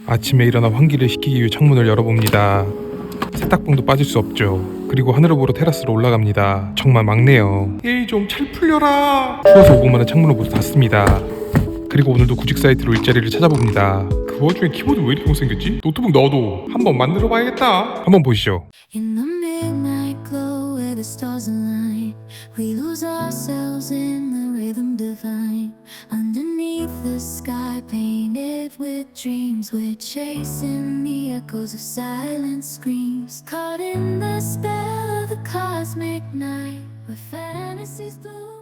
아침에 일어나 환기를 시키기 위해 창문을 열어봅니다. 세탁봉도 빠질 수 없죠. 그리고 하늘을 보러 테라스로 올라갑니다. 정말 막네요. 에이 좀 잘 풀려라. 추워서 5분 만에 창문을 모두 닫습니다. 그리고 오늘도 구직 사이트로 일자리를 찾아봅니다. 그 와중에 키보드 왜 이렇게 못생겼지? 노트북 넣어도 한번 만들어 봐야겠다. 한번 보시죠. In the midnight glow where the stars align, we lose ourselves in the rhythm divine. Underneath the sky painted with dreams, we're chasing the echoes of silent screams. Caught in the spell of the cosmic night, where fantasies bloom.